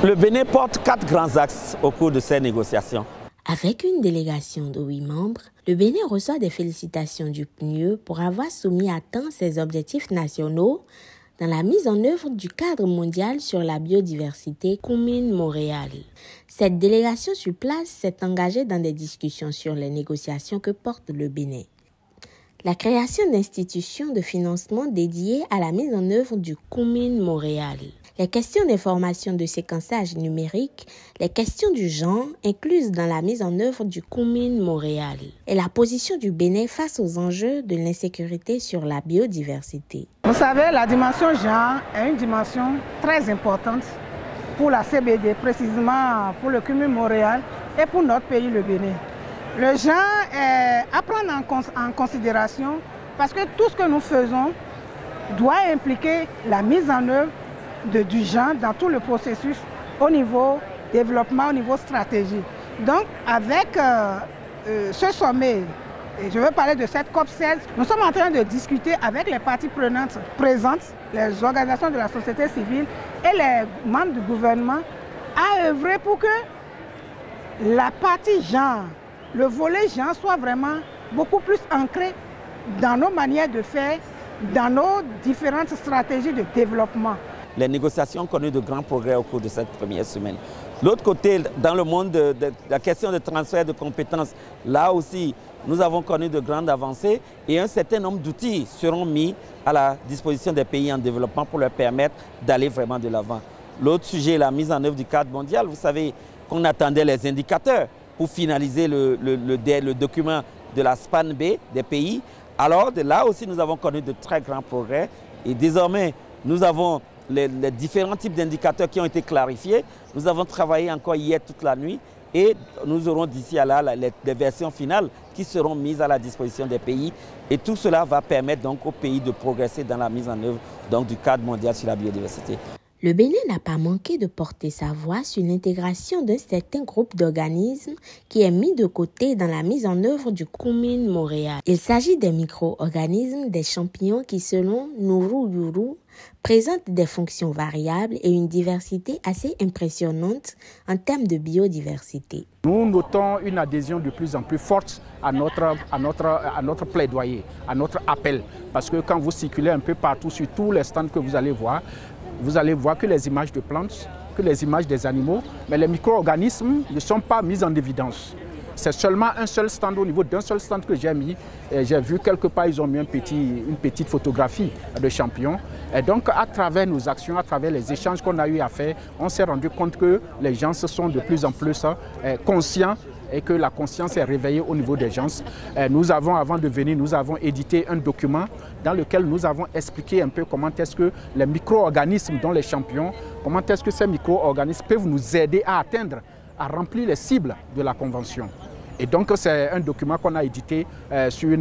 Le Bénin porte 4 grands axes au cours de ces négociations. Avec une délégation de 8 membres, le Bénin reçoit des félicitations du PNUE pour avoir soumis à temps ses objectifs nationaux dans la mise en œuvre du cadre mondial sur la biodiversité Kunming-Montréal. Cette délégation sur place s'est engagée dans des discussions sur les négociations que porte le Bénin. La création d'institutions de financement dédiées à la mise en œuvre du Kunming-Montréal. Les questions d'information de séquençage numérique, les questions du genre incluses dans la mise en œuvre du Kunming-Montréal et la position du Bénin face aux enjeux de l'insécurité sur la biodiversité. Vous savez, la dimension genre est une dimension très importante pour la CBD, précisément pour le Kunming-Montréal et pour notre pays, le Bénin. Le genre est à prendre en considération parce que tout ce que nous faisons doit impliquer la mise en œuvre du genre dans tout le processus au niveau développement, au niveau stratégie. Donc avec ce sommet, et je veux parler de cette COP16, nous sommes en train de discuter avec les parties prenantes présentes, les organisations de la société civile et les membres du gouvernement à œuvrer pour que la partie genre, le volet genre soit vraiment beaucoup plus ancré dans nos manières de faire, dans nos différentes stratégies de développement. Les négociations ont connu de grands progrès au cours de cette première semaine. L'autre côté, dans le monde de la question de transfert de compétences, là aussi, nous avons connu de grandes avancées et un certain nombre d'outils seront mis à la disposition des pays en développement pour leur permettre d'aller vraiment de l'avant. L'autre sujet, la mise en œuvre du cadre mondial. Vous savez qu'on attendait les indicateurs pour finaliser le document de la SPAN-B des pays. Alors là aussi, nous avons connu de très grands progrès et désormais, nous avons les différents types d'indicateurs qui ont été clarifiés. Nous avons travaillé encore hier toute la nuit et nous aurons d'ici à là les versions finales qui seront mises à la disposition des pays. Et tout cela va permettre donc aux pays de progresser dans la mise en œuvre donc, du cadre mondial sur la biodiversité. Le Bénin n'a pas manqué de porter sa voix sur l'intégration d'un certain groupe d'organismes qui est mis de côté dans la mise en œuvre du Kunming-Montréal. Il s'agit des micro-organismes, des champignons qui, selon Nourou Yourou, présentent des fonctions variables et une diversité assez impressionnante en termes de biodiversité. Nous notons une adhésion de plus en plus forte à notre plaidoyer, à notre appel. Parce que quand vous circulez un peu partout sur tous les stands que vous allez voir que les images de plantes, que les images des animaux, mais les micro-organismes ne sont pas mis en évidence. C'est seulement un seul stand, au niveau d'un seul stand que j'ai mis. J'ai vu quelque part, ils ont mis une petite photographie de champignons. Et donc, à travers nos actions, à travers les échanges qu'on a eu à faire, on s'est rendu compte que les gens se sont de plus en plus conscients et que la conscience est réveillée au niveau des gens. Nous avons, avant de venir, nous avons édité un document dans lequel nous avons expliqué un peu comment est-ce que les micro-organismes, dont les champignons, comment est-ce que ces micro-organismes peuvent nous aider à atteindre, à remplir les cibles de la Convention. Et donc, c'est un document qu'on a édité sur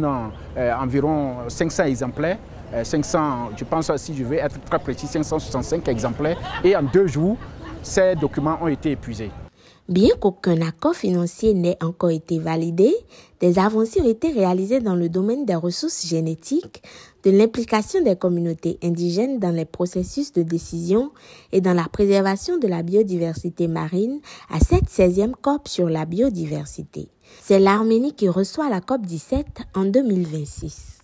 environ 500 exemplaires. 500, je pense, si je vais être très précis, 565 exemplaires. Et en 2 jours, ces documents ont été épuisés. Bien qu'aucun accord financier n'ait encore été validé, des avancées ont été réalisées dans le domaine des ressources génétiques, de l'implication des communautés indigènes dans les processus de décision et dans la préservation de la biodiversité marine à cette 16e COP sur la biodiversité. C'est l'Arménie qui reçoit la COP 17 en 2026.